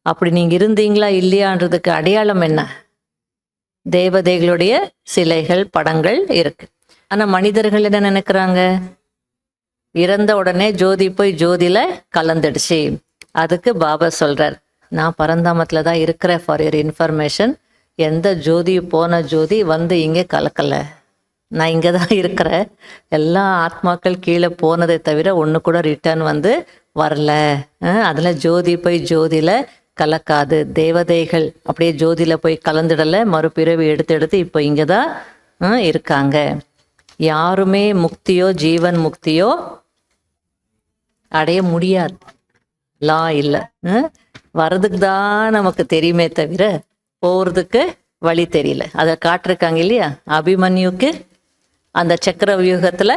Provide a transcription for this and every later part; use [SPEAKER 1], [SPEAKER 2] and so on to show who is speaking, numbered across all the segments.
[SPEAKER 1] அப்படி நீங்கள் இருந்தீங்களா இல்லையான்றதுக்கு அடையாளம் என்ன? தேவதைகளுடைய சிலைகள், படங்கள் இருக்கு. ஆனால் மனிதர்கள் என்ன நினைக்கிறாங்க? இறந்த உடனே ஜோதி போய் ஜோதியில கலந்துடுச்சு. அதுக்கு பாபா சொல்றார், நான் பரந்தாமத்தில் தான் இருக்கிறேன், ஃபார் யுவர் இன்ஃபர்மேஷன். எந்த ஜோதி போன ஜோதி வந்து இங்கே கலக்கலை, நான் இங்கே தான் இருக்கிறேன். எல்லா ஆத்மாக்கள் கீழே போனதை தவிர ஒன்று கூட ரிட்டர்ன் வந்து வரல. அதில் ஜோதி போய் ஜோதியில் கலக்காது. தேவதைகள் அப்படியே ஜோதியில் போய் கலந்துடலை, மறுபிறவி எடுத்து இப்போ இங்கே தான் இருக்காங்க. யாருமே முக்தியோ ஜீவன் முக்தியோ அடைய முடியாது. லா இல்லை. வர்றதுக்கு தான் நமக்கு தெரியுமே தவிர போகிறதுக்கு வழி தெரியல. அதை காட்டிருக்காங்க இல்லையா? அபிமன்யுக்கு அந்த சக்கர வியூகத்தில்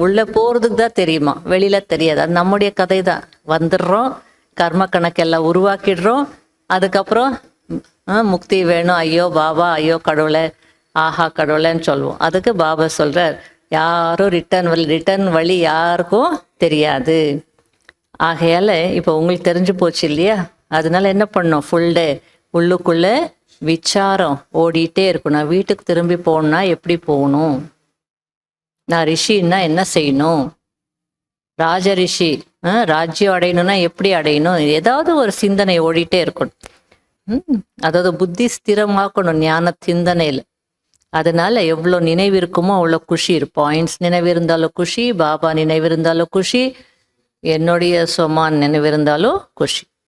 [SPEAKER 1] உள்ளே போகிறதுக்கு தான் தெரியுமா, வெளியில் தெரியாது. அது நம்முடைய கதை தான். வந்துடுறோம், கர்ம கணக்கெல்லாம் உருவாக்கிடுறோம். அதுக்கப்புறம் முக்தி வேணும், ஐயோ பாபா, ஐயோ கடவுளை, ஆஹா கடவுளைன்னு சொல்லுவோம். அதுக்கு பாபா சொல்கிறார், யாரும் ரிட்டர்ன் வழி யாருக்கும் தெரியாது. ஆகையால் இப்போ உங்களுக்கு தெரிஞ்சு போச்சு இல்லையா? அதனால என்ன பண்ணோம்? ஃபுல் டே உள்ளுக்குள்ளே விசாரம் ஓடிட்டே இருக்கணும். நான் வீட்டுக்கு திரும்பி போகணுன்னா எப்படி போகணும்? நான் ரிஷின்னா என்ன செய்யணும்? ராஜ ரிஷி ராஜ்யம் அடையணும்னா எப்படி அடையணும்? ஏதாவது ஒரு சிந்தனை ஓடிட்டே இருக்கணும். அதாவது புத்தி ஸ்திரமாக்கணும் ஞான சிந்தனையில். அதனால எவ்வளோ நினைவு இருக்குமோ அவ்வளோ குஷி இருக்கும். பாயிண்ட்ஸ் நினைவு இருந்தாலும் குஷி, பாபா நினைவு இருந்தாலும் குஷி, என்னுடைய சொமான் நினைவு இருந்தாலும் குஷி.